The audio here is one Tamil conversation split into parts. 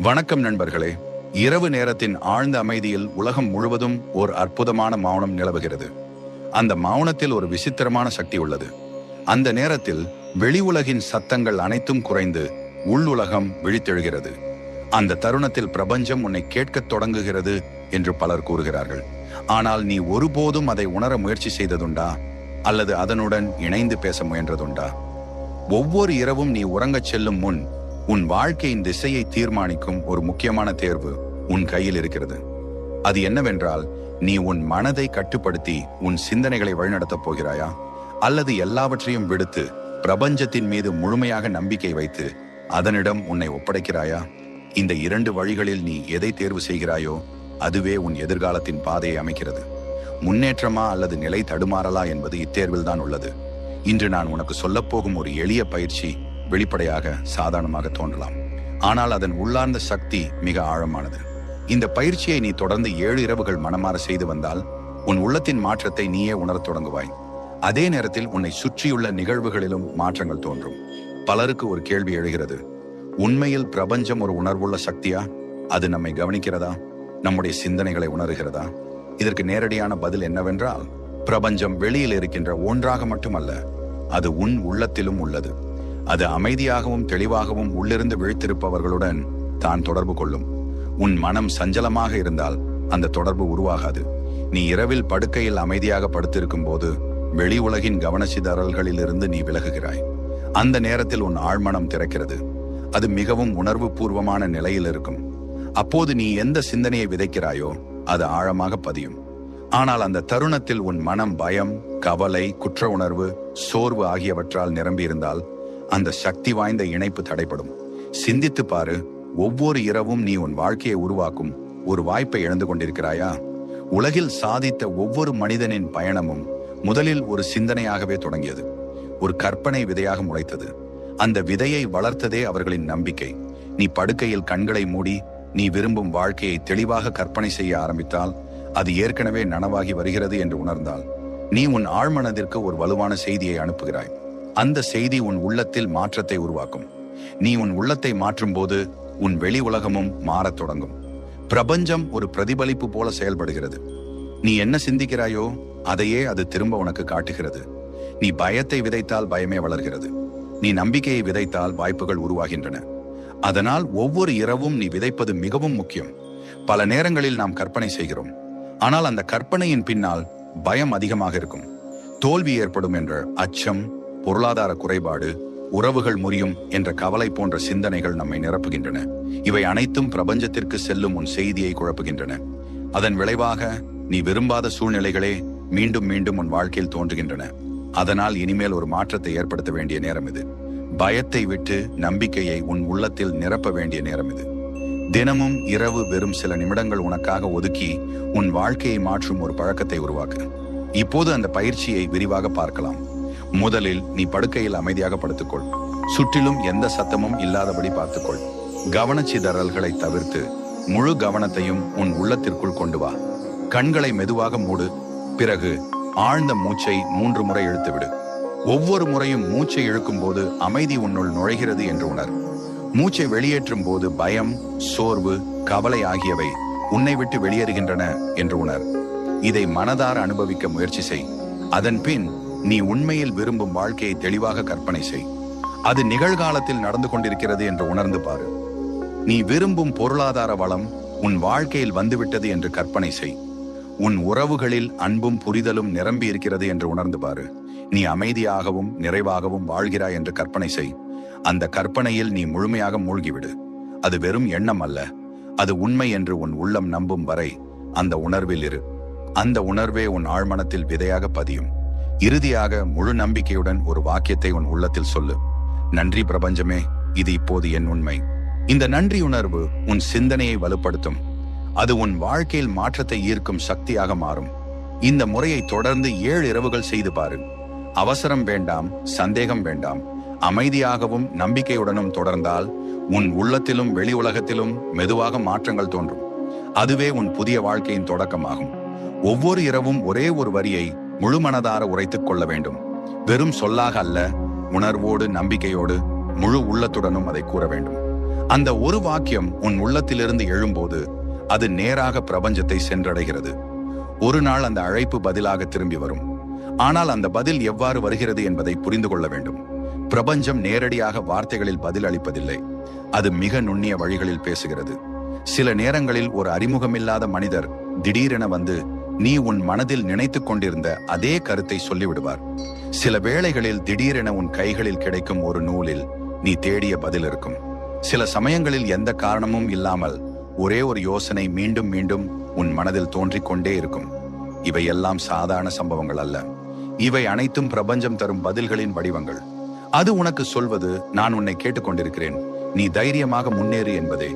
வணக்கம் நண்பர்களே. இரவு நேரத்தின் ஆழ்ந்த அமைதியில் உலகம் முழுவதும் ஒரு அற்புதமான மௌனம் நிலவுகிறது. அந்த மௌனத்தில் ஒரு விசித்திரமான சக்தி உள்ளது. அந்த நேரத்தில் வெளி உலகின் சத்தங்கள் அனைத்தும் குறைந்து உள்ளுலகம் விழித்தெழுகிறது. அந்த தருணத்தில் பிரபஞ்சம் உன்னை கேட்கத் தொடங்குகிறது என்று பலர் கூறுகிறார்கள். ஆனால் நீ ஒருபோதும் அதை உணர முயற்சி செய்ததுண்டா? அல்லது அதனுடன் இணைந்து பேச முயன்றதுண்டா? ஒவ்வொரு இரவும் நீ உறங்கச் செல்லும் முன் உன் வாழ்க்கையின் திசையை தீர்மானிக்கும் ஒரு முக்கியமான தேர்வு உன் கையில் இருக்கிறது. அது என்னவென்றால், நீ உன் மனதை கட்டுப்படுத்தி உன் சிந்தனைகளை வழிநடத்தப் போகிறாயா, அல்லது எல்லாவற்றையும் விடுத்து பிரபஞ்சத்தின் மீது முழுமையாக நம்பிக்கை வைத்து அதனிடம் உன்னை ஒப்படைக்கிறாயா? இந்த இரண்டு வழிகளில் நீ எதை தேர்வு செய்கிறாயோ அதுவே உன் எதிர்காலத்தின் பாதையை அமைக்கிறது. முன்னேற்றமா அல்லது நிலை தடுமாறலா என்பது இத்தேர்வில் தான் உள்ளது. இன்று நான் உனக்கு சொல்லப்போகும் ஒரு எளிய பயிற்சி வெளிப்படையாக சாதாரணமாக தோன்றலாம், ஆனால் அதன் உள்ளார்ந்த சக்தி மிக ஆழமானது. இந்த பயிற்சியை நீ தொடர்ந்து 7 இரவுகள் மனமாற செய்து வந்தால் உன் உள்ளத்தின் மாற்றத்தை நீயே உணரத் தொடங்குவாய். அதே நேரத்தில் உன்னை சுற்றியுள்ள நிகழ்வுகளிலும் மாற்றங்கள் தோன்றும். பலருக்கு ஒரு கேள்வி எழுகிறது: உண்மையில் பிரபஞ்சம் ஒரு உணர்வுள்ள சக்தியா? அது நம்மை கவனிக்கிறதா? நம்முடைய சிந்தனைகளை உணர்கிறதா? இதற்கு நேரடியான பதில் என்னவென்றால், பிரபஞ்சம் வெளியில் இருக்கின்ற ஒன்றாக மட்டுமல்ல, அது உன் உள்ளத்திலும் உள்ளது. அது அமைதியாகவும் தெளிவாகவும் உள்ளிருந்து விழித்திருப்பவர்களுடன் தான் தொடர்பு கொள்ளும். உன் மனம் சஞ்சலமாக இருந்தால் அந்த தொடர்பு உருவாகாது. நீ இரவில் படுக்கையில் அமைதியாக படுத்திருக்கும் போது வெளி உலகின் கவனச்சிதறல்களிலிருந்து நீ விலகுகிறாய். அந்த நேரத்தில் உன் ஆழ்மனம் திறக்கிறது. அது மிகவும் உணர்வு பூர்வமான நிலையில் இருக்கும். அப்போது நீ எந்த சிந்தனையை விதைக்கிறாயோ அது ஆழமாக பதியும். ஆனால் அந்த தருணத்தில் உன் மனம் பயம், கவலை, குற்ற உணர்வு, சோர்வு ஆகியவற்றால் நிரம்பியிருந்தால் அந்த சக்தி வாய்ந்த இணைப்பு தடைப்படும். சிந்தித்து பாரு, ஒவ்வொரு இரவும் நீ உன் வாழ்க்கையை உருவாக்கும் ஒரு வாய்ப்பை இழந்து கொண்டிருக்கிறாயா? உலகில் சாதித்த ஒவ்வொரு மனிதனின் பயணமும் முதலில் ஒரு சிந்தனையாகவே தொடங்கியது. ஒரு கற்பனை விதையாக முளைத்தது. அந்த விதையை வளர்த்ததே அவர்களின் நம்பிக்கை. நீ படுக்கையில் கண்களை மூடி நீ விரும்பும் வாழ்க்கையை தெளிவாக கற்பனை செய்ய ஆரம்பித்தால் அது ஏற்கனவே நனவாகி வருகிறது என்று உணர்ந்தால் நீ உன் ஆழ்மனதிற்கு ஒரு வலுவான செய்தியை அனுப்புகிறாய். அந்த செய்தி உன் உள்ளத்தில் மாற்றத்தை உருவாக்கும். நீ உன் உள்ளத்தை மாற்றும் போது உன் வெளி உலகமும் மாறத் தொடங்கும். பிரபஞ்சம் ஒரு பிரதிபலிப்பு போல செயல்படுகிறது. நீ என்ன சிந்திக்கிறாயோ அதையே அது திரும்ப உனக்கு காட்டுகிறது. நீ பயத்தை விதைத்தால் பயமே வளர்கிறது. நீ நம்பிக்கையை விதைத்தால் வாய்ப்புகள் உருவாகின்றன. அதனால் ஒவ்வொரு இரவும் நீ விதைப்பது மிகவும் முக்கியம். பல நேரங்களில் நாம் கற்பனை செய்கிறோம், ஆனால் அந்த கற்பனையின் பின்னால் பயம் அதிகமாக இருக்கும். தோல்வி ஏற்படும் என்ற அச்சம், பொருளாதார குறைபாடு, உறவுகள் முறியும் என்ற கவலை போன்ற சிந்தனைகள் நம்மை நிரப்புகின்றன. இவை அனைத்தும் பிரபஞ்சத்திற்கு செல்லும் உன் செய்தியை குழப்புகின்றன. அதன் விளைவாக நீ விரும்பாத சூழ்நிலைகளே மீண்டும் மீண்டும் உன் வாழ்க்கையில் தோன்றுகின்றன. அதனால் இனிமேல் ஒரு மாற்றத்தை ஏற்படுத்த வேண்டிய நேரம் இது. பயத்தை விட்டு நம்பிக்கையை உன் உள்ளத்தில் நிரப்ப வேண்டிய நேரம் இது. தினமும் இரவு வெறும் சில நிமிடங்கள் உனக்காக ஒதுக்கி உன் வாழ்க்கையை மாற்றும் ஒரு பழக்கத்தை உருவாக்கு. இப்போது அந்த பயிற்சியை விரிவாக பார்க்கலாம். முதலில் நீ படுக்கையில் அமைதியாக படுத்துக்கொள். சுற்றிலும் எந்த சத்தமும் இல்லாதபடி பார்த்துக்கொள். கவனச்சிதறல்களை தவிர்த்து முழு கவனத்தையும் உன் உள்ளத்திற்குள் கொண்டு வா. கண்களை மெதுவாக மூடு. பிறகு ஆழ்ந்த மூச்சை 3 முறை இழுத்துவிடு. ஒவ்வொரு முறையும் மூச்சை இழுக்கும் போது அமைதி உன்னுள் நுழைகிறது என்று உணர். மூச்சை வெளியேற்றும் போது பயம், சோர்வு, கவலை ஆகியவை உன்னை விட்டு வெளியேறுகின்றன என்று உணர். இதை மனதார அனுபவிக்க முயற்சி செய். அதன் பின் நீ உண்மையில் விரும்பும் வாழ்க்கையை தெளிவாக கற்பனை செய். அது நிகழ்காலத்தில் நடந்து கொண்டிருக்கிறது என்று உணர்ந்து பாரு. நீ விரும்பும் பொருளாதார வளம் உன் வாழ்க்கையில் வந்துவிட்டது என்று கற்பனை செய். உன் உறவுகளில் அன்பும் புரிதலும் நிரம்பி இருக்கிறது என்று உணர்ந்து பாரு. நீ அமைதியாகவும் நிறைவாகவும் வாழ்கிறாய் என்று கற்பனை செய். அந்த கற்பனையில் நீ முழுமையாக மூழ்கிவிடு. அது வெறும் எண்ணம் அல்ல, அது உண்மை என்று உன் உள்ளம் நம்பும் வரை அந்த உணர்வில் இரு. அந்த உணர்வே உன் ஆழ்மனத்தில் விதையாக பதியும். இறுதியாக முழு நம்பிக்கையுடன் ஒரு வாக்கியத்தை உன் உள்ளத்தில் சொல்லு: நன்றி பிரபஞ்சமே, இது இப்போது என் உண்மை. இந்த நன்றி உணர்வு உன் சிந்தனையை வலுப்படுத்தும். அது உன் வாழ்க்கையில் மாற்றத்தை ஈர்க்கும் சக்தியாக மாறும். இந்த முறையை தொடர்ந்து 7 இரவுகள் செய்து பாரு. அவசரம் வேண்டாம், சந்தேகம் வேண்டாம். அமைதியாகவும் நம்பிக்கையுடனும் தொடர்ந்தால் உன் உள்ளத்திலும் வெளி உலகத்திலும் மெதுவாக மாற்றங்கள் தோன்றும். அதுவே உன் புதிய வாழ்க்கையின் தொடக்கமாகும். ஒவ்வொரு இரவும் ஒரே ஒரு வரியை முழு மனதார உரைத்துக் கொள்ள வேண்டும். வெறும் சொல்லாக அல்ல, உணர்வோடு, நம்பிக்கையோடு, முழு உள்ளத்துடனும் அதை கூற வேண்டும். அந்த ஒரு வாக்கியம் உன் உள்ளத்திலிருந்து எழும்போது அது நேராக பிரபஞ்சத்தை சென்றடைகிறது. ஒரு நாள் அந்த அழைப்பு பதிலாக திரும்பி வரும். ஆனால் அந்த பதில் எவ்வாறு வருகிறது என்பதை புரிந்து கொள்ள வேண்டும். பிரபஞ்சம் நேரடியாக வார்த்தைகளில் பதில் அளிப்பதில்லை. அது மிக நுண்ணிய வழிகளில் பேசுகிறது. சில நேரங்களில் ஒரு அறிமுகமில்லாத மனிதர் திடீரென வந்து நீ உன் மனதில் நினைத்து கொண்டிருந்த அதே கருத்தை சொல்லிவிடுவார். சில வேளைகளில் திடீரென உன் கைகளில் கிடைக்கும் ஒரு நூலில் நீ தேடிய பதில் இருக்கும். சில சமயங்களில் எந்த காரணமும் இல்லாமல் ஒரே ஒரு யோசனை மீண்டும் மீண்டும் உன் மனதில் தோன்றிக் கொண்டே இருக்கும். இவையெல்லாம் சாதாரண சம்பவங்கள் அல்ல. இவை அனைத்தும் பிரபஞ்சம் தரும் பதில்களின் வடிவங்கள். அது உனக்கு சொல்வது, நான் உன்னை கேட்டுக்கொண்டிருக்கிறேன், நீ தைரியமாக முன்னேறு என்பதே.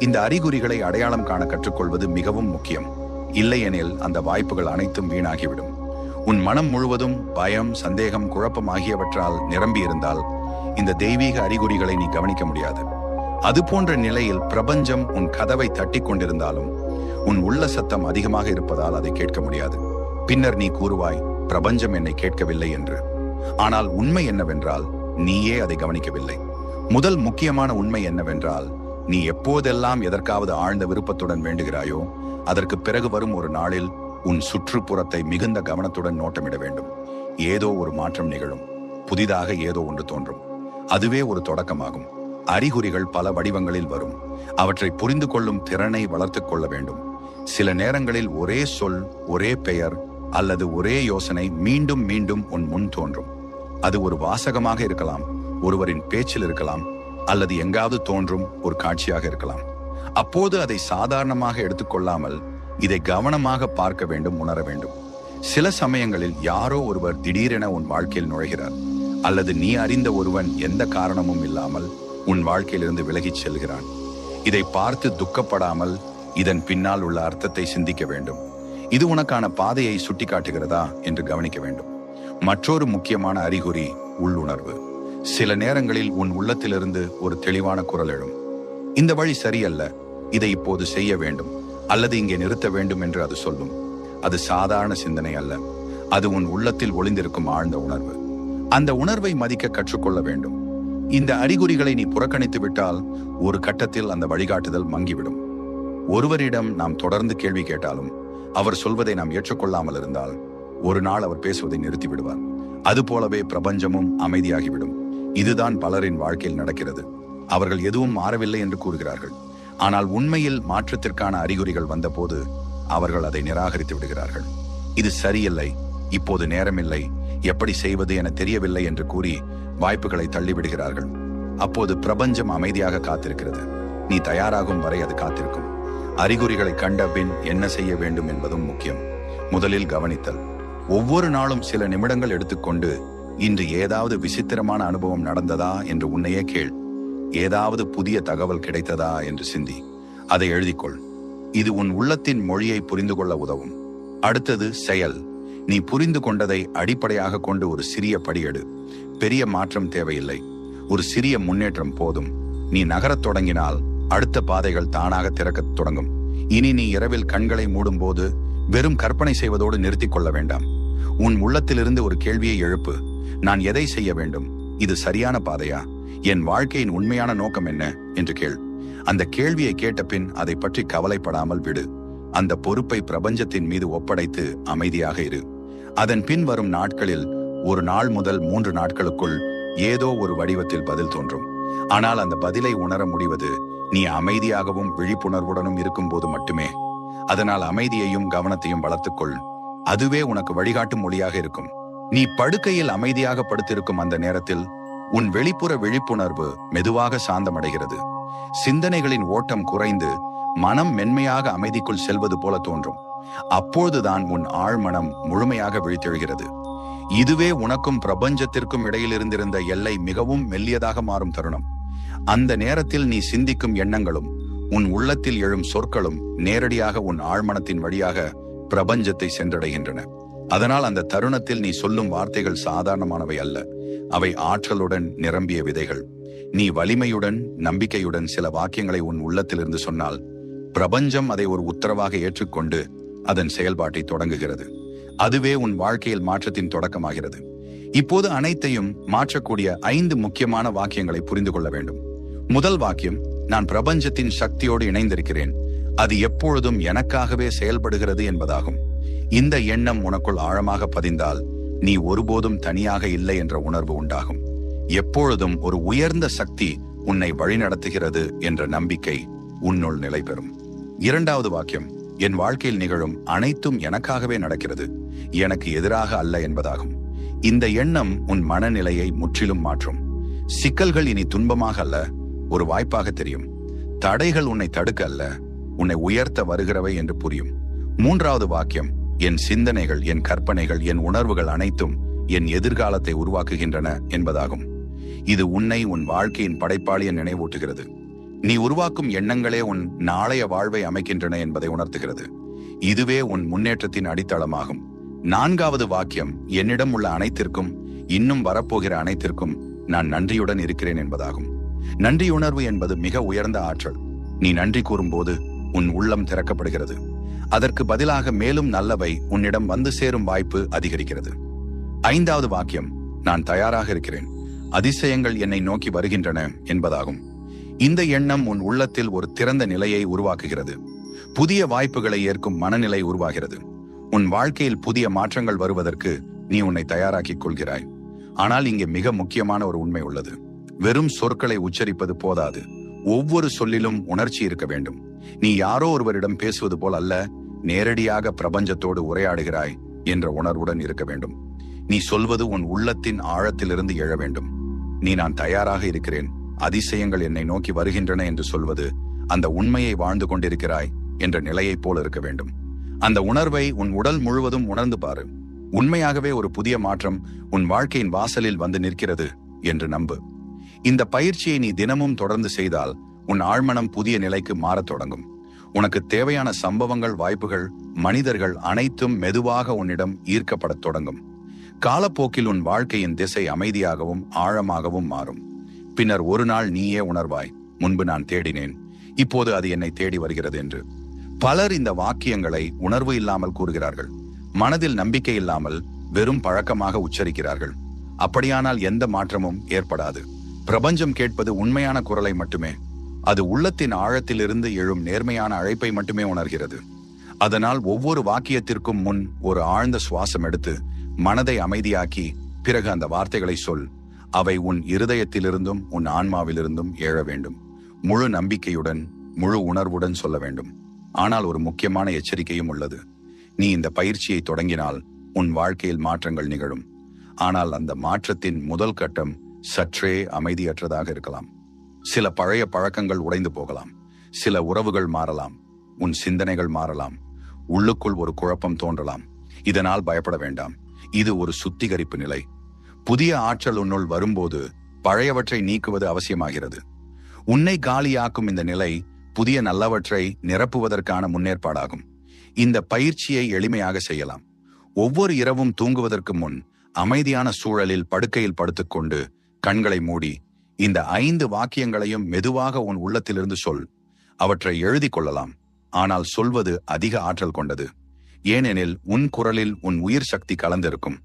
இந்த அறிகுறிகளை அடையாளம் காண கற்றுக்கொள்வது மிகவும் முக்கியம். இல்லையெனில் அந்த வாய்ப்புகள் அனைத்தும் வீணாகிவிடும். உன் மனம் முழுவதும் பயம், சந்தேகம், குழப்பம் ஆகியவற்றால் நிரம்பி இருந்தால் இந்த தெய்வீக அறிகுறிகளை நீ கவனிக்க முடியாது. அது போன்ற நிலையில் பிரபஞ்சம் உன் கதவை தட்டி கொண்டிருந்தாலும் உன் உள்ள சத்தம் அதிகமாக இருப்பதால் அதை கேட்க முடியாது. பின்னர் நீ கூறுவாய், பிரபஞ்சம் என்னை கேட்கவில்லை என்று. ஆனால் உண்மை என்னவென்றால் நீயே அதை கவனிக்கவில்லை. முதல் முக்கியமான உண்மை என்னவென்றால், நீ எப்போதெல்லாம் எதற்காவது ஆழ்ந்த விருப்பத்துடன் வேண்டுகிறாயோ அதற்கு பிறகு வரும் ஒரு நாளில் உன் சுற்றுப்புறத்தை மிகுந்த கவனத்துடன் நோட்டமிட வேண்டும். ஏதோ ஒரு மாற்றம் நிகழும். புதிதாக ஏதோ ஒன்று தோன்றும். அதுவே ஒரு தொடக்கமாகும். அறிகுறிகள் பல வடிவங்களில் வரும். அவற்றை புரிந்து கொள்ளும் திறனை வளர்த்து கொள்ள வேண்டும். சில நேரங்களில் ஒரே சொல், ஒரே பெயர் அல்லது ஒரே யோசனை மீண்டும் மீண்டும் உன் முன் தோன்றும். அது ஒரு வாசகமாக இருக்கலாம், ஒருவரின் பேச்சில் இருக்கலாம், அல்லது எங்காவது தோன்றும் ஒரு காட்சியாக இருக்கலாம். அப்போது அதை சாதாரணமாக எடுத்துக்கொள்ளாமல் இதை கவனமாக பார்க்க வேண்டும், உணர வேண்டும். சில சமயங்களில் யாரோ ஒருவர் திடீரென உன் வாழ்க்கையில் நுழைகிறார், அல்லது நீ அறிந்த ஒருவன் எந்த காரணமும் இல்லாமல் உன் வாழ்க்கையிலிருந்து விலகிச் செல்கிறான். இதை பார்த்து துக்கப்படாமல் இதன் பின்னால் உள்ள அர்த்தத்தை சிந்திக்க வேண்டும். இது உனக்கான பாதையை சுட்டிக்காட்டுகிறதா என்று கவனிக்க வேண்டும். மற்றொரு முக்கியமான அறிகுறி உள்ளுணர்வு. சில நேரங்களில் உன் உள்ளத்திலிருந்து ஒரு தெளிவான குரல் எழும். இந்த வழி சரியல்ல, இதை இப்போது செய்ய வேண்டும், அல்லது இங்கே நிறுத்த வேண்டும் என்று அது சொல்லும். அது சாதாரண சிந்தனை அல்ல, அது உன் உள்ளத்தில் ஒளிந்திருக்கும் ஆழ்ந்த உணர்வு. அந்த உணர்வை மதிக்க கற்றுக்கொள்ள வேண்டும். இந்த அறிகுறிகளை நீ புறக்கணித்து விட்டால் ஒரு கட்டத்தில் அந்த வழிகாட்டுதல் மங்கிவிடும். ஒருவரிடம் நாம் தொடர்ந்து கேள்வி கேட்டாலும் அவர் சொல்வதை நாம் ஏற்றுக்கொள்ளாமல் இருந்தால் ஒரு நாள் அவர் பேசுவதை நிறுத்தி விடுவார். அதுபோலவே பிரபஞ்சமும் அமைதியாகிவிடும். இதுதான் பலரின் வாழ்க்கையில் நடக்கிறது. அவர்கள் எதுவும் மாறவில்லை என்று கூறுகிறார்கள். ஆனால் உண்மையில் மாற்றத்திற்கான அறிகுறிகள் வந்தபோது அவர்கள் அதை நிராகரித்து விடுகிறார்கள். இது சரியில்லை, இப்போது நேரமில்லை, எப்படி செய்வது என தெரியவில்லை என்று கூறி வாய்ப்புகளை தள்ளிவிடுகிறார்கள். அப்போது பிரபஞ்சம் அமைதியாக காத்திருக்கிறது. நீ தயாராகும் வரை அது காத்திருக்கும். அறிகுறிகளை கண்ட பின் என்ன செய்ய வேண்டும் என்பதும் முக்கியம். முதலில் கவனித்தல். ஒவ்வொரு நாளும் சில நிமிடங்கள் எடுத்துக்கொண்டு இன்று ஏதாவது விசித்திரமான அனுபவம் நடந்ததா என்று உன்னையே கேள். ஏதாவது புதிய தகவல் கிடைத்ததா என்று சிந்தி. அதை எழுதிக்கொள். இது உன் உள்ளத்தின் மொழியை புரிந்து கொள்ள உதவும். அடுத்தது செயல். நீ புரிந்து கொண்டதை அடிப்படையாக கொண்டு ஒரு சிறிய படியெடு. பெரிய மாற்றம் தேவையில்லை, ஒரு சிறிய முன்னேற்றம் போதும். நீ நகரத் தொடங்கினால் அடுத்த பாதைகள் தானாக திறக்கத் தொடங்கும். இனி நீ இரவில் கண்களை மூடும் போது வெறும் கற்பனை செய்வதோடு நிறுத்திக் கொள்ள வேண்டாம். உன் உள்ளத்திலிருந்து ஒரு கேள்வியை எழுப்பு. நான் எதை செய்ய வேண்டும்? இது சரியான பாதையா? என் வாழ்க்கையின் உண்மையான நோக்கம் என்ன என்று கேள். அந்த கேள்வியை கேட்ட பின் அதை பற்றி கவலைப்படாமல் விடு. அந்த பொறுப்பை பிரபஞ்சத்தின் மீது ஒப்படைத்து அமைதியாக இரு. அதன் பின் வரும் நாட்களில் ஒரு நாள் முதல் 3 நாட்களுக்குள் ஏதோ ஒரு வடிவத்தில் பதில் தோன்றும். ஆனால் அந்த பதிலை உணர முடிவது நீ அமைதியாகவும் விழிப்புணர்வுடனும் இருக்கும்போது மட்டுமே. அதனால் அமைதியையும் கவனத்தையும் வளர்த்துக்கொள். அதுவே உனக்கு வழிகாட்டும் மொழியாக இருக்கும். நீ படுக்கையில் அமைதியாக படுத்திருக்கும் அந்த நேரத்தில் உன் வெளிப்புற விழிப்புணர்வு மெதுவாக சாந்தமடைகிறது. சிந்தனைகளின் ஓட்டம் குறைந்து மனம் மென்மையாக அமைதிக்குள் செல்வது போல தோன்றும். அப்போதுதான் உன் ஆழ்மனம் முழுமையாக விழித்தெழுகிறது. இதுவே உனக்கும் பிரபஞ்சத்திற்கும் இடையில் இருந்திருந்த எல்லை மிகவும் மெல்லியதாக மாறும் தருணம். அந்த நேரத்தில் நீ சிந்திக்கும் எண்ணங்களும் உன் உள்ளத்தில் எழும் சொற்களும் நேரடியாக உன் ஆழ்மனத்தின் வழியாக பிரபஞ்சத்தை சென்றடைகின்றன. அதனால் அந்த தருணத்தில் நீ சொல்லும் வார்த்தைகள் சாதாரணமானவை அல்ல. அவை ஆற்றலுடன் நிரம்பிய விதைகள். நீ வலிமையுடன், நம்பிக்கையுடன் சில வாக்கியங்களை உன் உள்ளத்திலிருந்து சொன்னால் பிரபஞ்சம் அதை ஒரு உத்தரவாக ஏற்றுக்கொண்டு அதன் செயல்பாட்டை தொடங்குகிறது. அதுவே உன் வாழ்க்கையில் மாற்றத்தின் தொடக்கமாகிறது. இப்போது அனைத்தையும் மாற்றக்கூடிய 5 முக்கியமான வாக்கியங்களை புரிந்து கொள்ள வேண்டும். முதல் வாக்கியம், நான் பிரபஞ்சத்தின் சக்தியோடு இணைந்திருக்கிறேன், அது எப்பொழுதும் எனக்காகவே செயல்படுகிறது என்பதாகும். இந்த எண்ணம் உனக்குள் ஆழமாக பதிந்தால் நீ ஒருபோதும் தனியாக இல்லை என்ற உணர்வு உண்டாகும். எப்பொழுதும் ஒரு உயர்ந்த சக்தி உன்னை வழிநடத்துகிறது என்ற நம்பிக்கை உன்னுள் நிலை பெறும். இரண்டாவது வாக்கியம், என் வாழ்க்கையில் நிகழும் அனைத்தும் எனக்காகவே நடக்கிறது, எனக்கு எதிராக அல்ல என்பதாகும். இந்த எண்ணம் உன் மனநிலையை முற்றிலும் மாற்றும். சிக்கல்கள் இனி துன்பமாக அல்ல, ஒரு வாய்ப்பாக தெரியும். தடைகள் உன்னை தடுக்க அல்ல, உன்னை உயர்த்த வருகிறவை என்று புரியும். மூன்றாவது வாக்கியம், என் சிந்தனைகள், என் கற்பனைகள், என் உணர்வுகள் அனைத்தும் என் எதிர்காலத்தை உருவாக்குகின்றன என்பதாகும். இது உன்னை உன் வாழ்க்கையின் படைப்பாளிய நினைவூட்டுகிறது. நீ உருவாக்கும் எண்ணங்களே உன் நாளைய வாழ்வை அமைக்கின்றன என்பதை உணர்த்துகிறது. இதுவே உன் முன்னேற்றத்தின் அடித்தளமாகும். நான்காவது வாக்கியம், என்னிடம் உள்ள அனைத்திற்கும், இன்னும் வரப்போகிற அனைத்திற்கும் நான் நன்றியுடன் இருக்கிறேன் என்பதாகும். நன்றியுணர்வு என்பது மிக உயர்ந்த ஆற்றல். நீ நன்றி கூறும்போது உன் உள்ளம் திறக்கப்படுகிறது. அதற்கு பதிலாக மேலும் நல்லவை உன்னிடம் வந்து சேரும் வாய்ப்பு அதிகரிக்கிறது. ஐந்தாவது வாக்கியம், நான் தயாராக இருக்கிறேன், அதிசயங்கள் என்னை நோக்கி வருகின்றன என்பதாகும். இந்த எண்ணம் உன் உள்ளத்தில் ஒரு திறந்த நிலையை உருவாக்குகிறது. புதிய வாய்ப்புகளை ஏற்கும் மனநிலை உருவாகிறது. உன் வாழ்க்கையில் புதிய மாற்றங்கள் வருவதற்கு நீ உன்னை தயாராக்கிக் கொள்கிறாய். ஆனால் இங்கே மிக முக்கியமான ஒரு உண்மை உள்ளது. வெறும் சொற்களை உச்சரிப்பது போதாது, ஒவ்வொரு சொல்லிலும் உணர்ச்சி இருக்க வேண்டும். நீ யாரோ ஒருவரிடம் பேசுவது போல் அல்ல, நேரடியாக பிரபஞ்சத்தோடு உரையாடுகிறாய் என்ற உணர்வுடன் இருக்க வேண்டும். நீ சொல்வது உன் உள்ளத்தின் ஆழத்திலிருந்து எழ வேண்டும். நீ நான் தயாராக இருக்கிறேன், அதிசயங்கள் என்னை நோக்கி வருகின்றன என்று சொல்வது அந்த உண்மையை வாழ்ந்து கொண்டிருக்கிறாய் என்ற நிலையைப் போல இருக்க வேண்டும். அந்த உணர்வை உன் உடல் முழுவதும் உணர்ந்து பாரு. உண்மையாகவே ஒரு புதிய மாற்றம் உன் வாழ்க்கையின் வாசலில் வந்து நிற்கிறது என்று நம்பு. இந்த பயிற்சியை நீ தினமும் தொடர்ந்து செய்தால் உன் ஆழ்மனம் புதிய நிலைக்கு மாறத் தொடங்கும். உனக்கு தேவையான சம்பவங்கள், வாய்ப்புகள், மனிதர்கள் அனைத்தும் மெதுவாக உன்னிடம் ஈர்க்கப்படத் தொடங்கும். காலப்போக்கில் உன் வாழ்க்கையின் திசை அமைதியாகவும் ஆழமாகவும் மாறும். பின்னர் ஒரு நாள் நீயே உணர்வாய், முன்பு நான் தேடினேன், இப்போது அது என்னை தேடி வருகிறது என்று. பலர் இந்த வாக்கியங்களை உணர்வு இல்லாமல் கூறுகிறார்கள். மனதில் நம்பிக்கை இல்லாமல் வெறும் பழக்கமாக உச்சரிக்கிறார்கள். அப்படியானால் எந்த மாற்றமும் ஏற்படாது. பிரபஞ்சம் கேட்பது உண்மையான குரலை மட்டுமே. அது உள்ளத்தின் ஆழத்திலிருந்து எழும் நேர்மையான அழைப்பை மட்டுமே உணர்கிறது. அதனால் ஒவ்வொரு வாக்கியத்திற்கும் முன் ஒரு ஆழ்ந்த சுவாசம் எடுத்து மனதை அமைதியாக்கி பிறகு அந்த வார்த்தைகளை சொல். அவை உன் இருதயத்திலிருந்தும் உன் ஆன்மாவிலிருந்தும் எழ வேண்டும். முழு நம்பிக்கையுடன், முழு உணர்வுடன் சொல்ல வேண்டும். ஆனால் ஒரு முக்கியமான எச்சரிக்கையும் உள்ளது. நீ இந்த பயிற்சியை தொடங்கினால் உன் வாழ்க்கையில் மாற்றங்கள் நிகழும். ஆனால் அந்த மாற்றத்தின் முதல் கட்டம் சற்றே அமைதியற்றதாக இருக்கலாம். சில பழைய பழக்கங்கள் உடைந்து போகலாம், சில உறவுகள் மாறலாம், உன் சிந்தனைகள் மாறலாம், உள்ளுக்குள் ஒரு குழப்பம் தோன்றலாம். இதனால் பயப்பட வேண்டாம். இது ஒரு சுத்திகரிப்பு நிலை. புதிய ஆற்றல் உன்னுள் வரும்போது பழையவற்றை நீக்குவது அவசியமாகிறது. உன்னை காலியாக்கும் இந்த நிலை புதிய நல்லவற்றை நிரப்புவதற்கான முன்னேற்பாடாகும். இந்த பயிற்சியை எளிமையாக செய்யலாம். ஒவ்வொரு இரவும் தூங்குவதற்கு முன் அமைதியான சூழலில் படுக்கையில் படுத்துக்கொண்டு கண்களை மூடி இந்த 5 வாக்கியங்களையும் மெதுவாக உன் உள்ளத்திலிருந்து சொல். அவற்றை எழுதி கொள்ளலாம். ஆனால் சொல்வது அதிக ஆற்றல் கொண்டது. ஏனெனில் உன் குரலில் உன் உயிர் சக்தி கலந்திருக்கும்.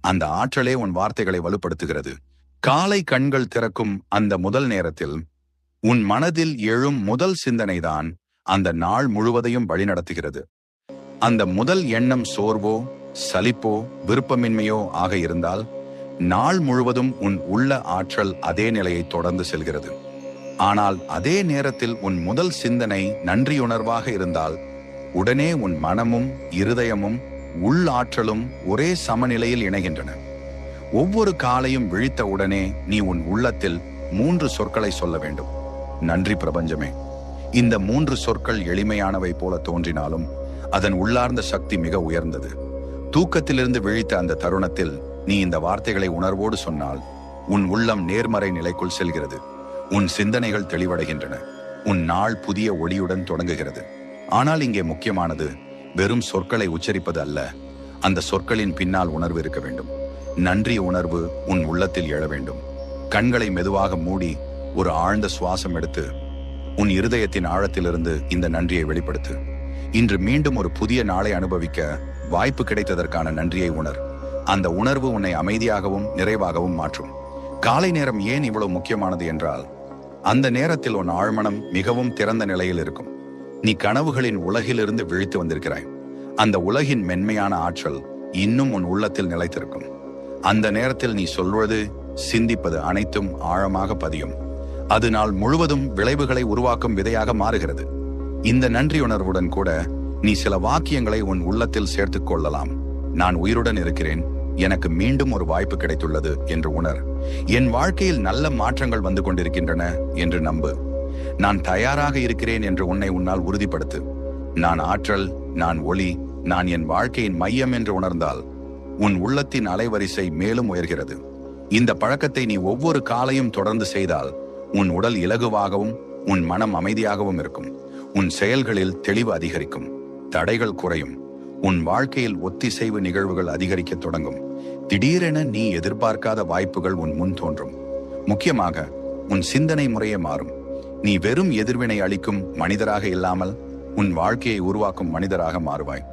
அந்த ஆற்றலே உன் வார்த்தைகளை வலுப்படுத்துகிறது. காலை கண்கள் திறக்கும் அந்த முதல் நேரத்தில் உன் மனதில் எழும் முதல் சிந்தனைதான் அந்த நாள் முழுவதையும் வழிநடத்துகிறது. அந்த முதல் எண்ணம் சோர்வோ, சலிப்போ, விருப்பமின்மையோ ஆக இருந்தால் நாள் முழுவதும் உன் உள்ள ஆற்றல் அதே நிலையை தொடர்ந்து செல்கிறது. ஆனால் அதே நேரத்தில் உன் முதல் சிந்தனை நன்றியுணர்வாக இருந்தால் உடனே உன் மனமும் இருதயமும் உள்ளாற்றலும் ஒரே சமநிலையில் இணைகின்றன. ஒவ்வொரு காலையும் விழித்த உடனே நீ உன் உள்ளத்தில் 3 சொற்களை சொல்ல வேண்டும். நன்றி பிரபஞ்சமே. இந்த 3 சொற்கள் எளிமையானவை போல தோன்றினாலும் அதன் உள்ளார்ந்த சக்தி மிக உயர்ந்தது. தூக்கத்திலிருந்து விழித்த அந்த தருணத்தில் நீ இந்த வார்த்தைகளை உணர்வோடு சொன்னால் உன் உள்ளம் நேர்மறை நிலைக்குள் செல்கிறது. உன் சிந்தனைகள் தெளிவடைகின்றன. உன் நாள் புதிய ஒளியுடன் தொடங்குகிறது. ஆனால் இங்கே முக்கியமானது வெறும் சொற்களை உச்சரிப்பது அல்ல, அந்த சொற்களின் பின்னால் உணர்வு இருக்க வேண்டும். நன்றி உணர்வு உன் உள்ளத்தில் எழ வேண்டும். கண்களை மெதுவாக மூடி ஒரு ஆழ்ந்த சுவாசம் எடுத்து உன் இருதயத்தின் ஆழத்திலிருந்து இந்த நன்றியை வெளிப்படுத்து. இன்று மீண்டும் ஒரு புதிய நாளை அனுபவிக்க வாய்ப்பு கிடைத்ததற்கான நன்றியை உணர். அந்த உணர்வு உன்னை அமைதியாகவும் நிறைவாகவும் மாற்றும். காலை நேரம் ஏன் இவ்வளவு முக்கியமானது என்றால் அந்த நேரத்தில் உன் ஆழ்மனம் மிகவும் திறந்த நிலையில் இருக்கும். நீ கனவுகளின் உலகிலிருந்து விழித்து வந்திருக்கிறாய். அந்த உலகின் மென்மையான ஆற்றல் இன்னும் உன் உள்ளத்தில் நிலைத்திருக்கும். அந்த நேரத்தில் நீ சொல்வது, சிந்திப்பது அனைத்தும் ஆழமாக பதியும். அது நாள் முழுவதும் விளைவுகளை உருவாக்கும் விதையாக மாறுகிறது. இந்த நன்றியுணர்வுடன் கூட நீ சில வாக்கியங்களை உன் உள்ளத்தில் சேர்த்துக் கொள்ளலாம். நான் உயிருடன் இருக்கிறேன், எனக்கு மீண்டும் ஒரு வாய்ப்பு கிடைத்துள்ளது என்று உணர். என் வாழ்க்கையில் நல்ல மாற்றங்கள் வந்து கொண்டிருக்கின்றன என்று நம்பு. நான் தயாராக இருக்கிறேன் என்று உன்னால் உறுதிப்படுத்து. நான் ஆற்றல், நான் ஒளி, நான் என் வாழ்க்கையின் மையம் என்று உணர்ந்தால் உன் உள்ளத்தின் அலைவரிசை மேலும் உயர்கிறது. இந்த பழக்கத்தை நீ ஒவ்வொரு காலையும் தொடர்ந்து செய்தால் உன் உடல் இலகுவாகவும் உன் மனம் அமைதியாகவும் இருக்கும். உன் செயல்களில் தெளிவு அதிகரிக்கும், தடைகள் குறையும், உன் வாழ்க்கையில் ஒத்திசைவு நிகழ்வுகள் அதிகரிக்க தொடங்கும். திடீரென நீ எதிர்பார்க்காத வாய்ப்புகள் உன் முன் தோன்றும். முக்கியமாக உன் சிந்தனை முறையே மாறும். நீ வெறும் எதிர்வினை அளிக்கும் மனிதராக இல்லாமல் உன் வாழ்க்கையை உருவாக்கும் மனிதராக மாறுவாய்.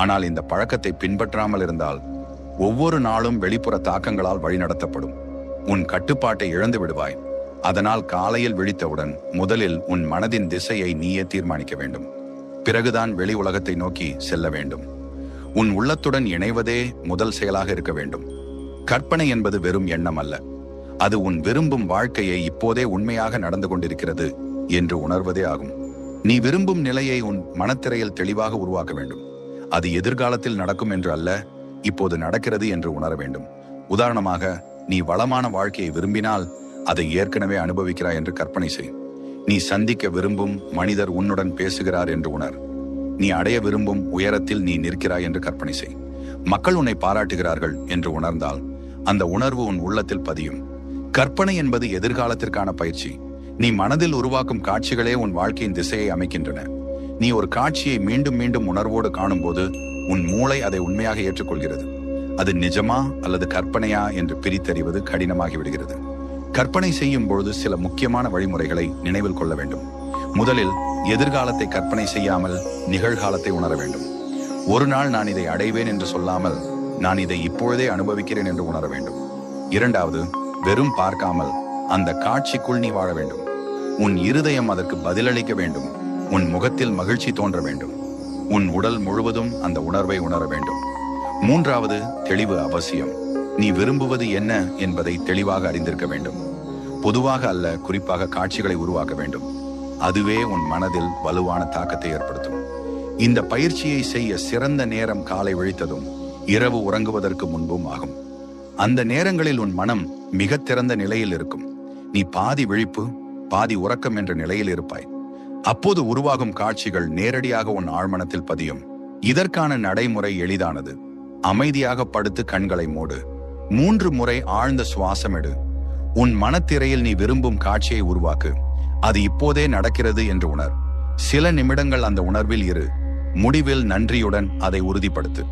ஆனால் இந்த பழக்கத்தை பின்பற்றாமல் இருந்தால் ஒவ்வொரு நாளும் வெளிப்புற தாக்கங்களால் வழிநடத்தப்படும். உன் கட்டுப்பாட்டை இழந்து விடுவாய். அதனால் காலையில் விழித்தவுடன் முதலில் உன் மனதின் திசையை நீயே தீர்மானிக்க வேண்டும். பிறகுதான் வெளி உலகத்தை நோக்கி செல்ல வேண்டும். உன் உள்ளத்துடன் இணைவதே முதல் செயலாக இருக்க வேண்டும். கற்பனை என்பது வெறும் எண்ணம் அல்ல, அது உன் விரும்பும் வாழ்க்கையை இப்போதே உண்மையாக நடந்து கொண்டிருக்கிறது என்று உணர்வதே ஆகும். நீ விரும்பும் நிலையை உன் மனத்திரையில் தெளிவாக உருவாக்க வேண்டும். அது எதிர்காலத்தில் நடக்கும் என்று அல்ல, இப்போது நடக்கிறது என்று உணர வேண்டும். உதாரணமாக, நீ வளமான வாழ்க்கையை விரும்பினால் அதை ஏற்கனவே அனுபவிக்கிறாய் என்று கற்பனை செய். நீ சந்திக்க விரும்பும் மனிதர் உன்னுடன் பேசுகிறார் என்று உணர். நீ அடைய விரும்பும் உயரத்தில் நீ நிற்கிறாய் என்று கற்பனை செய். மக்கள் உன்னை பாராட்டுகிறார்கள் என்று உணர்ந்தால் அந்த உணர்வு உன் உள்ளத்தில் பதியும். கற்பனை என்பது எதிர்காலத்திற்கான பயிற்சி. நீ மனதில் உருவாக்கும் காட்சிகளே உன் வாழ்க்கையின் திசையை அமைக்கின்றன. நீ ஒரு காட்சியை மீண்டும் மீண்டும் உணர்வோடு காணும்போது உன் மூளை அதை உண்மையாக ஏற்றுக்கொள்கிறது. அது நிஜமா அல்லது கற்பனையா என்று பிரித்தறிவது கடினமாகி விடுகிறது. கற்பனை செய்யும் பொழுது சில முக்கியமான வழிமுறைகளை நினைவில் கொள்ள வேண்டும். முதலில், எதிர்காலத்தை கற்பனை செய்யாமல் நிகழ்காலத்தை உணர வேண்டும். ஒரு நாள் நான் இதை அடைவேன் என்று சொல்லாமல் நான் இதை இப்பொழுதே அனுபவிக்கிறேன் என்று உணர வேண்டும். இரண்டாவது, வெறும் பார்க்காமல் அந்த காட்சிக்குள் நீ வாழ வேண்டும். உன் இருதயம் அதற்கு பதிலளிக்க வேண்டும். உன் முகத்தில் மகிழ்ச்சி தோன்ற வேண்டும். உன் உடல் முழுவதும் அந்த உணர்வை உணர வேண்டும். மூன்றாவது, தெளிவு அவசியம். நீ விரும்புவது என்ன என்பதை தெளிவாக அறிந்திருக்க வேண்டும். பொதுவாக அல்ல, குறிப்பாக காட்சிகளை உருவாக்க வேண்டும். அதுவே உன் மனதில் வலுவான தாக்கத்தை ஏற்படுத்தும். இந்த பயிற்சியை செய்ய சிறந்த நேரம் காலை விழித்ததும் இரவு உறங்குவதற்கு முன்பும் ஆகும். அந்த நேரங்களில் உன் மனம் மிக திறந்த நிலையில் இருக்கும். நீ பாதி விழிப்பு பாதி உறக்கம் என்ற நிலையில் இருப்பாய். அப்போது உருவாகும் காட்சிகள் நேரடியாக உன் ஆழ்மனத்தில் பதியும். இதற்கான நடைமுறை எளிதானது. அமைதியாக படுத்து கண்களை மூடு. 3 முறை ஆழ்ந்த சுவாசம் எடு. உன் மனத்திரையில் நீ விரும்பும் காட்சியை உருவாக்கு. அது இப்போதே நடக்கிறது என்று உணர். சில நிமிடங்கள் அந்த உணர்வில் இரு. முடிவில் நன்றியுடன் அதை உறுதிப்படுத்து.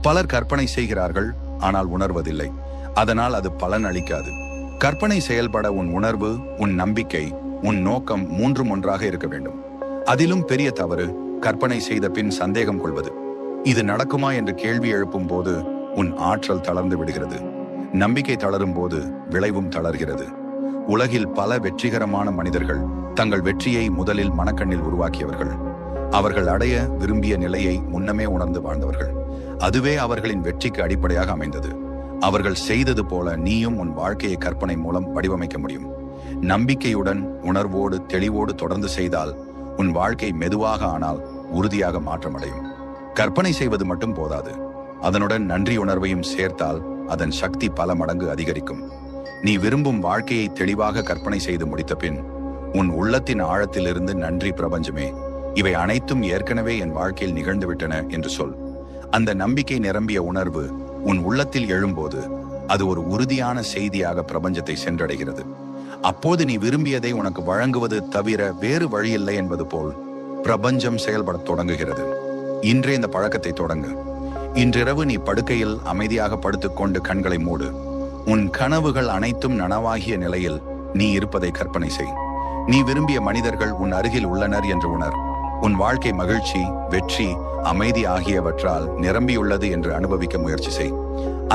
பலர் கற்பனை செய்கிறார்கள், ஆனால் உணர்வதில்லை. அதனால் அது பலன் அளிக்காது. கற்பனை செயல்பட உன் உணர்வு, உன் நம்பிக்கை, உன் நோக்கம் 3 ஒன்றாக இருக்க வேண்டும். அதிலும் பெரிய தவறு கற்பனை செய்த பின் சந்தேகம் கொள்வது. இது நடக்குமா என்று கேள்வி எழுப்பும் போது உன் ஆற்றல் தளர்ந்து விடுகிறது. நம்பிக்கை தளரும் போது விளைவும் தளர்கிறது. உலகில் பல வெற்றிகரமான மனிதர்கள் தங்கள் வெற்றியை முதலில் மனக்கண்ணில் உருவாக்கியவர்கள். அவர்கள் அடைய விரும்பிய நிலையை முன்னமே உணர்ந்து வாழ்ந்தவர்கள். அதுவே அவர்களின் வெற்றிக்கு அடிப்படையாக அமைந்தது. அவர்கள் செய்தது போல நீயும் உன் வாழ்க்கையை கற்பனை மூலம் வடிவமைக்க முடியும். நம்பிக்கையுடன், உணர்வோடு, தெளிவோடு தொடர்ந்து செய்தால் உன் வாழ்க்கை மெதுவாக ஆனால் உறுதியாக மாற்றமடையும். கற்பனை செய்வது மட்டும் போதாது, அதனுடன் நன்றி உணர்வையும் சேர்த்தால் அதன் சக்தி பல மடங்கு அதிகரிக்கும். நீ விரும்பும் வாழ்க்கையை தெளிவாக கற்பனை செய்து முடித்த பின் உன் உள்ளத்தின் ஆழத்திலிருந்து நன்றி பிரபஞ்சமே, இவை அனைத்தும் ஏற்கனவே என் வாழ்க்கையில் நிகழ்ந்துவிட்டன என்று சொல். அந்த நம்பிக்கை நிரம்பிய உணர்வு உன் உள்ளத்தில் எழும்போது அது ஒரு உறுதியான செய்தியாக பிரபஞ்சத்தை சென்றடைகிறது. அப்போது நீ விரும்பியதை உனக்கு வழங்குவது தவிர வேறு வழியில்லை என்பது போல் பிரபஞ்சம் செயல்படத் தொடங்குகிறது. இன்றே இந்த பழக்கத்தை தொடங்கு. இன்றிரவு நீ படுக்கையில் அமைதியாக படுத்துக்கொண்டு கண்களை மூடு. உன் கனவுகள் அனைத்தும் நனவாகிய நிலையில் நீ இருப்பதை கற்பனை செய். நீ விரும்பிய மனிதர்கள் உன் அருகில் உள்ளனர் என்று உணர். உன் வாழ்க்கை மகிழ்ச்சி, வெற்றி, அமைதி ஆகியவற்றால் நிரம்பியுள்ளது என்று அனுபவிக்க முயற்சி செய்.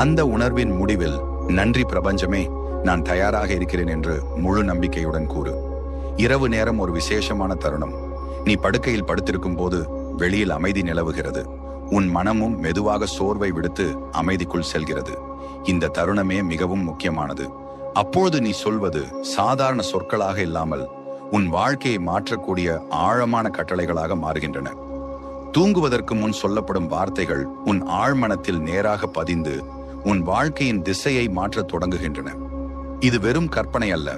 அந்த உணர்வின் முடிவில் நன்றி பிரபஞ்சமே, நான் தயாராக இருக்கிறேன் என்று முழு நம்பிக்கையுடன் கூறு. இரவு நேரம் ஒரு விசேஷமான தருணம். நீ படுக்கையில் படுத்திருக்கும் போது வெளியில் அமைதி நிலவுகிறது. உன் மனமும் மெதுவாக சோர்வை விடுத்து அமைதிக்குள் செல்கிறது. இந்த தருணமே மிகவும் முக்கியமானது. அப்பொழுது நீ சொல்வது சாதாரண சொற்களாக இல்லாமல் உன் வாழ்க்கையை மாற்றக்கூடிய ஆழமான கட்டளைகளாக மாறுகின்றன. தூங்குவதற்கு முன் சொல்லப்படும் வார்த்தைகள் உன் ஆழ்மனத்தில் நேராக பதிந்து உன் வாழ்க்கையின் திசையை மாற்றத் தொடங்குகின்றன. இது வெறும் கற்பனை அல்ல,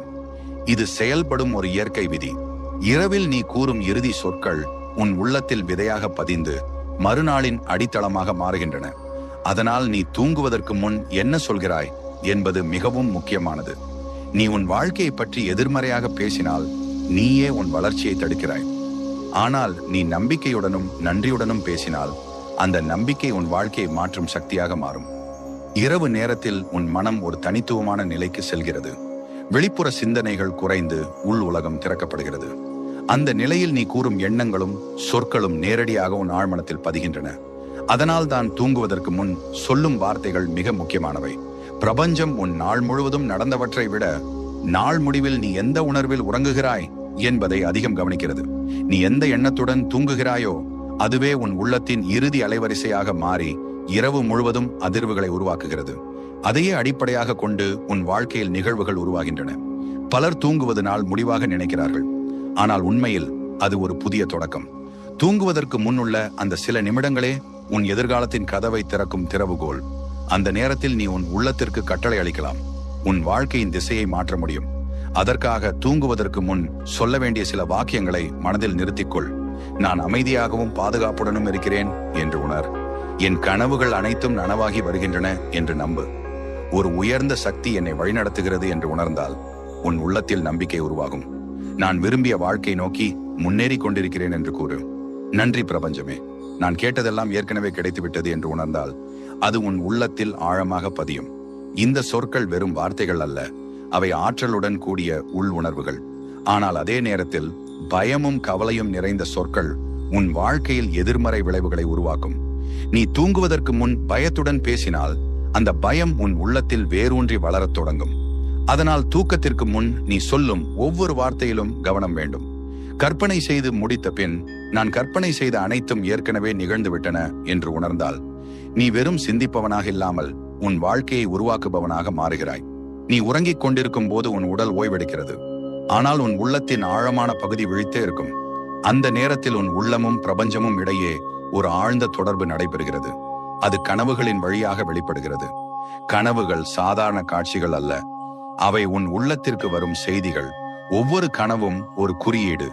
இது செயல்படும் ஒரு இயற்கை விதி. இரவில் நீ கூறும் இறுதி சொற்கள் உன் உள்ளத்தில் விதையாக பதிந்து மறுநாளின் அடித்தளமாக மாறுகின்றன. அதனால் நீ தூங்குவதற்கு முன் என்ன சொல்கிறாய் என்பது மிகவும் முக்கியமானது. நீ உன் வாழ்க்கையை பற்றி எதிர்மறையாக பேசினால் நீயே உன் வளர்ச்சியை தடுக்கிறாய். ஆனால் நீ நம்பிக்கையுடனும் நன்றியுடனும் பேசினால் அந்த நம்பிக்கை உன் வாழ்க்கையை மாற்றும் சக்தியாக மாறும். இரவு நேரத்தில் உன் மனம் ஒரு தனித்துவமான நிலைக்கு செல்கிறது. வெளிப்புற சிந்தனைகள் குறைந்து உள் உலகம் திறக்கப்படுகிறது. அந்த நிலையில் நீ கூறும் எண்ணங்களும் சொற்களும் நேரடியாக உன் ஆழ்மனத்தில் பதிகின்றன. அதனால் தான் தூங்குவதற்கு முன் சொல்லும் வார்த்தைகள் மிக முக்கியமானவை. பிரபஞ்சம் உன் நாள் முழுவதும் நடந்தவற்றை விட நாள் முடிவில் நீ எந்த உணர்வில் உறங்குகிறாய் என்பதை அதிகம் கவனிக்கிறது. நீ எந்த எண்ணத்துடன் தூங்குகிறாயோ அதுவே உன் உள்ளத்தின் இறுதி அலைவரிசையாக மாறி இரவு முழுவதும் அதிர்வுகளை உருவாக்குகிறது. அதையே அடிப்படையாக கொண்டு உன் வாழ்க்கையில் நிகழ்வுகள் உருவாகின்றன. பலர் தூங்குவது நாள் முடிவாக நினைக்கிறார்கள். ஆனால் உண்மையில் அது ஒரு புதிய தொடக்கம். தூங்குவதற்கு முன்னுள்ள அந்த சில நிமிடங்களே உன் எதிர்காலத்தின் கதவை திறக்கும் திறவுகோல். அந்த நேரத்தில் நீ உன் உள்ளத்திற்கு கட்டளை அளிக்கலாம். உன் வாழ்க்கையின் திசையை மாற்ற முடியும். அதற்காக தூங்குவதற்கு முன் சொல்ல வேண்டிய சில வாக்கியங்களை மனதில் நிறுத்திக்கொள். நான் அமைதியாகவும் பாதுகாப்புடனும் இருக்கிறேன் என்று உணர். என் கனவுகள் அனைத்தும் நனவாகி வருகின்றன என்று நம்பு. ஒரு உயர்ந்த சக்தி என்னை வழிநடத்துகிறது என்று உணர்ந்தால் உன் உள்ளத்தில் நம்பிக்கை உருவாகும். நான் விரும்பிய வாழ்க்கை நோக்கி முன்னேறி கொண்டிருக்கிறேன் என்று கூறு. நன்றி பிரபஞ்சமே, நான் கேட்டதெல்லாம் ஏற்கனவே கிடைத்துவிட்டது என்று உணர்ந்தால் அது உன் உள்ளத்தில் ஆழமாக பதியும். இந்த சொற்கள் வெறும் வார்த்தைகள் அல்ல, அவை ஆற்றலுடன் கூடிய உள் உணர்வுகள். ஆனால் அதே நேரத்தில் பயமும் கவலையும் நிறைந்த சொற்கள் உன் வாழ்க்கையில் எதிர்மறை விளைவுகளை உருவாக்கும். நீ தூங்குவதற்கு முன் பயத்துடன் பேசினால் அந்த பயம் உன் உள்ளத்தில் வேரூன்றி வளரத் தொடங்கும். அதனால் தூக்கத்திற்கு முன் நீ சொல்லும் ஒவ்வொரு வார்த்தையிலும் கவனம் வேண்டும். கற்பனை செய்து முடித்த பின் நான் கற்பனை செய்த அனைத்தும் ஏற்கனவே நிகழ்ந்துவிட்டன என்று உணர்ந்தால் நீ வெறும் சிந்திப்பவனாக இல்லாமல் உன் வாழ்க்கையை உருவாக்குபவனாக மாறுகிறாய். நீ உறங்கிக் கொண்டிருக்கும் போது உன் உடல் ஓய்வெடுக்கிறது. ஆனால் உன் உள்ளத்தின் ஆழமான பகுதி விழித்தே இருக்கும். அந்த நேரத்தில் உன் உள்ளமும் பிரபஞ்சமும் இடையே ஒரு ஆழ்ந்த தொடர்பு நடைபெறுகிறது. அது கனவுகளின் வழியாக வெளிப்படுகிறது. கனவுகள் சாதாரண காட்சிகள் அல்ல, அவை உன் உள்ளத்திற்கு வரும் செய்திகள். ஒவ்வொரு கனவும் ஒரு குறியீடு,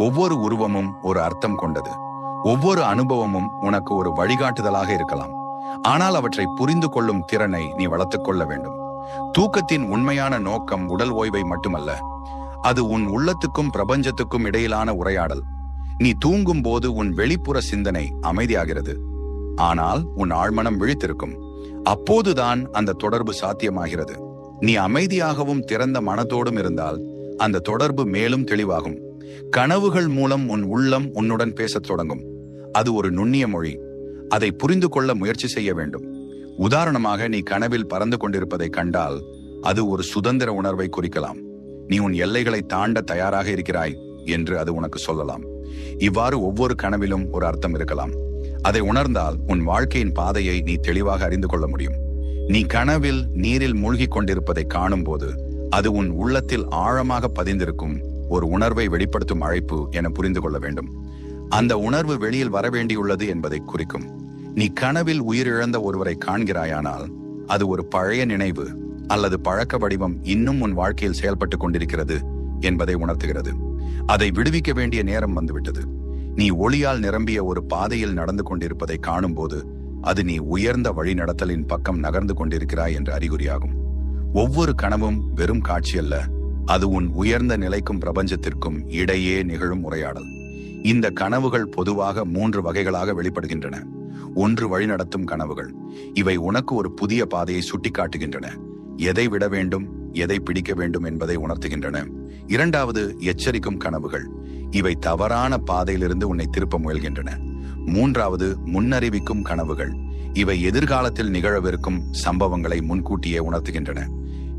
ஒவ்வொரு உருவமும் ஒரு அர்த்தம் கொண்டது. ஒவ்வொரு அனுபவமும் உனக்கு ஒரு வழிகாட்டுதலாக இருக்கலாம். ஆனால் அவற்றை புரிந்து கொள்ளும் திறனை நீ வளர்த்துக் கொள்ள வேண்டும். தூக்கத்தின் உண்மையான நோக்கம் உடல் ஓய்வை மட்டுமல்ல, அது உன் உள்ளத்துக்கும் பிரபஞ்சத்துக்கும் இடையிலான உரையாடல். நீ தூங்கும் போது உன் வெளிப்புற சிந்தனை அமைதியாகிறது, ஆனால் உன் ஆழ்மனம் விழித்திருக்கும். அப்போதுதான் அந்த தொடர்பு சாத்தியமாகிறது. நீ அமைதியாகவும் திறந்த மனத்தோடும் இருந்தால் அந்த தொடர்பு மேலும் தெளிவாகும். கனவுகள் மூலம் உன் உள்ளம் உன்னுடன் பேசத் தொடங்கும். அது ஒரு நுண்ணிய மொழி. அதை புரிந்து கொள்ள முயற்சி செய்ய வேண்டும். உதாரணமாக, நீ கனவில் பறந்து கொண்டிருப்பதை கண்டால் அது ஒரு சுதந்திர உணர்வை குறிக்கலாம். நீ உன் எல்லைகளை தாண்ட தயாராக இருக்கிறாய் என்று அது உனக்கு சொல்லலாம். இவ்வாறு ஒவ்வொரு கனவிலும் ஒரு அர்த்தம் இருக்கலாம். அதை உணர்ந்தால் உன் வாழ்க்கையின் பாதையை நீ தெளிவாக அறிந்து கொள்ள முடியும். நீ கனவில் நீரில் மூழ்கிக் கொண்டிருப்பதை காணும் போது அது உன் உள்ளத்தில் ஆழமாக பதிந்திருக்கும் ஒரு உணர்வை வெளிப்படுத்தும் அழைப்பு என புரிந்து கொள்ள வேண்டும். அந்த உணர்வு வெளியில் வரவேண்டியுள்ளது என்பதை குறிக்கும். நீ கனவில் உயிரிழந்த ஒருவரை காண்கிறாயானால் அது ஒரு பழைய நினைவு அல்லது பழக்க வடிவம் இன்னும் உன் வாழ்க்கையில் செயல்பட்டு கொண்டிருக்கிறது என்பதை உணர்த்துகிறது. அதை விடுவிக்க வேண்டிய நேரம் வந்துவிட்டது. நீ ஒளியால் நிரம்பிய ஒரு பாதையில் நடந்து கொண்டிருப்பதை காணும் போது அது நீ உயர்ந்த வழி நடத்தலின் பக்கம் நகர்ந்து கொண்டிருக்கிறாய் என்ற அறிகுறியாகும். ஒவ்வொரு கனவும் வெறும் காட்சி அல்ல, அது உன் உயர்ந்த நிலைக்கும் பிரபஞ்சத்திற்கும் இடையே நிகழும் உரையாடல். இந்த கனவுகள் பொதுவாக 3 வகைகளாக வெளிப்படுகின்றன. 1, வழிநடத்தும் கனவுகள். இவை உனக்கு ஒரு புதிய பாதையை சுட்டிக்காட்டுகின்றன. எதை விட வேண்டும், எதை பிடிக்க வேண்டும் என்பதை உணர்த்துகின்றன. 2வது, எச்சரிக்கும் கனவுகள். இவை தவறான பாதையிலிருந்து உன்னை திருப்ப முயல்கின்றன. 3வது, முன்னறிவிக்கும் கனவுகள். இவை எதிர்காலத்தில் நிகழவிருக்கும் சம்பவங்களை முன்கூட்டியே உணர்த்துகின்றன.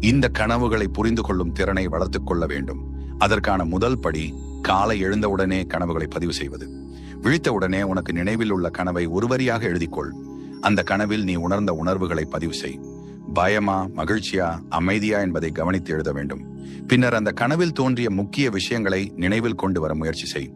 இந்த கனவுகளை புரிந்து கொள்ளும் திறனை வளர்த்துக் கொள்ள வேண்டும். அதற்கான முதல் படி காலை எழுந்தவுடனே கனவுகளை பதிவு செய்வது. விழித்தவுடனே உனக்கு நினைவில் உள்ள கனவை ஒரு வரியாக எழுதிக்கொள். அந்த கனவில் நீ உணர்ந்த உணர்வுகளை பதிவு செய். பயமா, மகிழ்ச்சியா, அமைதியா என்பதை கவனித்து எழுத வேண்டும். பின்னர் அந்த கனவில் தோன்றிய முக்கிய விஷயங்களை நினைவில் கொண்டு வர முயற்சி செய்.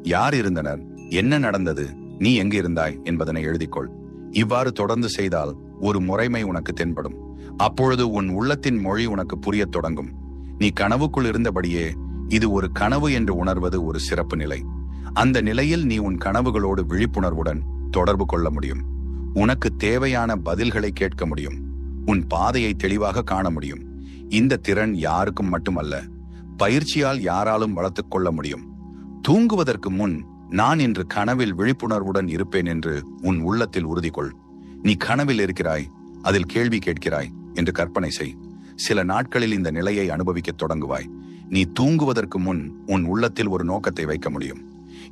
யார் இருந்தனர், என்ன நடந்தது, நீ எங்கு இருந்தாய் என்பதனை எழுதிக்கொள். இவ்வாறு தொடர்ந்து செய்தால் ஒரு முறைமை உனக்கு தென்படும். அப்பொழுது உன் உள்ளத்தின் மொழி உனக்கு புரியத் தொடங்கும். நீ கனவுக்குள் இருந்தபடியே இது ஒரு கனவு என்று உணர்வது ஒரு சிறப்பு நிலை. அந்த நிலையில் நீ உன் கனவுகளோடு விழிப்புணர்வுடன் தொடர்பு கொள்ள முடியும். உனக்கு தேவையான பதில்களை கேட்க முடியும். உன் பாதையை தெளிவாக காண முடியும். இந்த திறன் யாருக்கும் மட்டுமல்ல, பயிற்சியால் யாராலும் வளர்த்துக் கொள்ள முடியும். தூங்குவதற்கு முன் நான் இன்று கனவில் விழிப்புணர்வுடன் இருப்பேன் என்று உன் உள்ளத்தில் உறுதி கொள். நீ கனவில் இருக்கிறாய், அதில் கேள்வி கேட்கிறாய் என்று கற்பனை செய். சில நாட்களில் இந்த நிலையை அனுபவிக்க தொடங்குவாய். நீ தூங்குவதற்கு முன் உன் உள்ளத்தில் ஒரு நோக்கத்தை வைக்க முடியும்.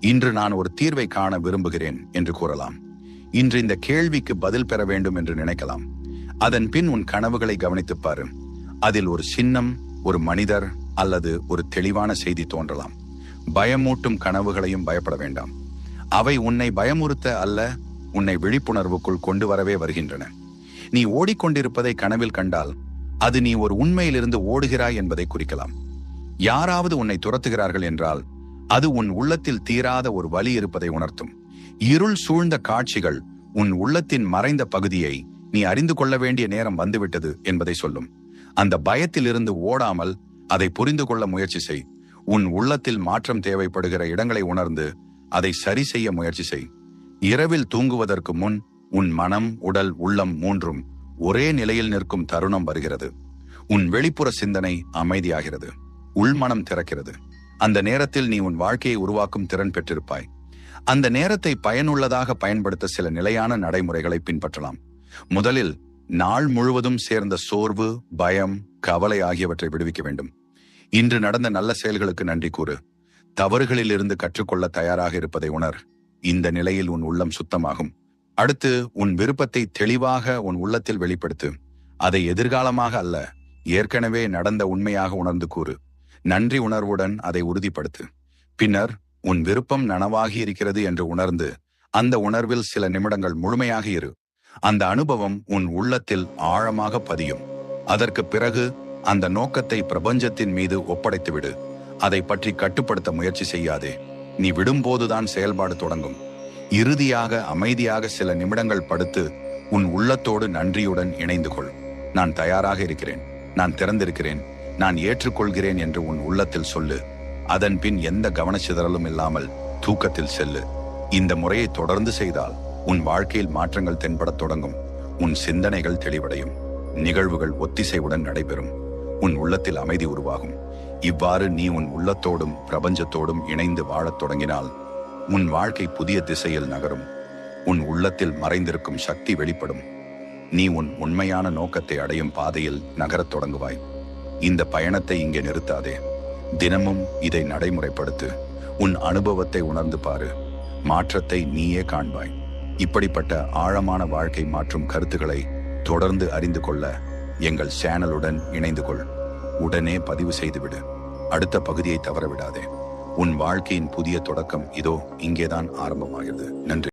இன்று நான் ஒரு தீர்வை காண விரும்புகிறேன் என்று கூறலாம். இன்று இந்த கேள்விக்கு பதில் பெற வேண்டும் என்று நினைக்கலாம். அதன் பின் உன் கனவுகளை கவனித்துப் பாரு. அதில் ஒரு சின்னம், ஒரு மனிதர் அல்லது ஒரு தெளிவான செய்தி தோன்றலாம். பயமூட்டும் கனவுகளையும் பயப்பட வேண்டாம். அவை உன்னை பயமுறுத்த அல்ல, உன்னை விழிப்புணர்வுக்குள் கொண்டு வரவே வருகின்றன. நீ ஓடிக்கொண்டிருப்பதை கனவில் கண்டால் அது நீ ஒரு உண்மையிலிருந்து ஓடுகிறாய் என்பதை குறிக்கலாம். யாராவது உன்னை துரத்துகிறார்கள் என்றால் அது உன் உள்ளத்தில் தீராத ஒரு வலி இருப்பதை உணர்த்தும். இருள் சூழ்ந்த காட்சிகள் உன் உள்ளத்தின் மறைந்த பகுதியை நீ அறிந்து கொள்ள வேண்டிய நேரம் வந்துவிட்டது என்பதை சொல்லும். அந்த பயத்திலிருந்து ஓடாமல் அதை புரிந்து கொள்ள முயற்சி செய். உன் உள்ளத்தில் மாற்றம் தேவைப்படுகிற இடங்களை உணர்ந்து அதை சரி செய்ய முயற்சி செய். இரவில் தூங்குவதற்கு முன் உன் மனம், உடல், உள்ளம் மூன்றும் ஒரே நிலையில் நிற்கும் தருணம் வருகிறது. உன் வெளிப்புற சிந்தனை அமைதியாகிறது, உள்மனம் திறக்கிறது. அந்த நேரத்தில் நீ உன் வாழ்க்கையை உருவாக்கும் திறன் பெற்றிருப்பாய். அந்த நேரத்தை பயனுள்ளதாக பயன்படுத்த சில நிலையான நடைமுறைகளை பின்பற்றலாம். முதலில் நாள் முழுவதும் சேர்ந்த சோர்வு, பயம், கவலை ஆகியவற்றை விடுவிக்க வேண்டும். இன்று நடந்த நல்ல செயல்களுக்கு நன்றி கூறு. தவறுகளில் இருந்து கற்றுக்கொள்ள தயாராக இருப்பதை உணர். இந்த நிலையில் உன் உள்ளம் சுத்தமாகும். அடுத்து உன் விருப்பத்தை தெளிவாக உன் உள்ளத்தில் வெளிப்படுத்து. அதை எதிர்காலமாக அல்ல, ஏற்கனவே நடந்த உண்மையாக உணர்ந்து கூறு. நன்றி உணர்வுடன் அதை உறுதிப்படுத்து. பின்னர் உன் விருப்பம் நனவாகி இருக்கிறது என்று உணர்ந்து அந்த உணர்வில் சில நிமிடங்கள் முழுமையாக இரு. அந்த அனுபவம் உன் உள்ளத்தில் ஆழமாக பதியும். அதற்கு பிறகு அந்த நோக்கத்தை பிரபஞ்சத்தின் மீது ஒப்படைத்துவிடு. அதை பற்றி கட்டுப்படுத்த முயற்சி செய்யாதே. நீ விடும்போதுதான் செயல்பாடு தொடங்கும். இறுதியாக அமைதியாக சில நிமிடங்கள் படுத்து உன் உள்ளத்தோடு நன்றியுடன் இணைந்து கொள். நான் தயாராக இருக்கிறேன், நான் திறந்திருக்கிறேன், நான் ஏற்றுக்கொள்கிறேன் என்று உன் உள்ளத்தில் சொல்லு. அதன் பின் எந்த கவனச்சிதறலும் இல்லாமல் தூக்கத்தில் செல்லு. இந்த முறையை தொடர்ந்து செய்தால் உன் வாழ்க்கையில் மாற்றங்கள் தென்படத் தொடங்கும். உன் சிந்தனைகள் தெளிவடையும், நிகழ்வுகள் ஒத்திசைவுடன் நடைபெறும், உன் உள்ளத்தில் அமைதி உருவாகும். இவ்வாறு நீ உன் உள்ளத்தோடும் பிரபஞ்சத்தோடும் இணைந்து வாழத் தொடங்கினால் உன் வாழ்க்கை புதிய திசையில் நகரும். உன் உள்ளத்தில் மறைந்திருக்கும் சக்தி வெளிப்படும். நீ உன் உண்மையான நோக்கத்தை அடையும் பாதையில் நகரத் தொடங்குவாய். இந்த பயணத்தை இங்கே நிறுத்தாதே. தினமும் இதை நடைமுறைப்படுத்து. உன் அனுபவத்தை உணர்ந்து பாரு. மாற்றத்தை நீயே காண்பாய். இப்படிப்பட்ட ஆழமான வாழ்க்கை மாற்றும் கருத்துக்களை தொடர்ந்து அறிந்து கொள்ள எங்கள் சேனலுடன் இணைந்து கொள். உடனே பதிவு செய்துவிடு. அடுத்த பகுதியை தவறவிடாதே. உன் வாழ்க்கையின் புதிய தொடக்கம் இதோ இங்கேதான் ஆரம்பமாகிறது. நன்றி.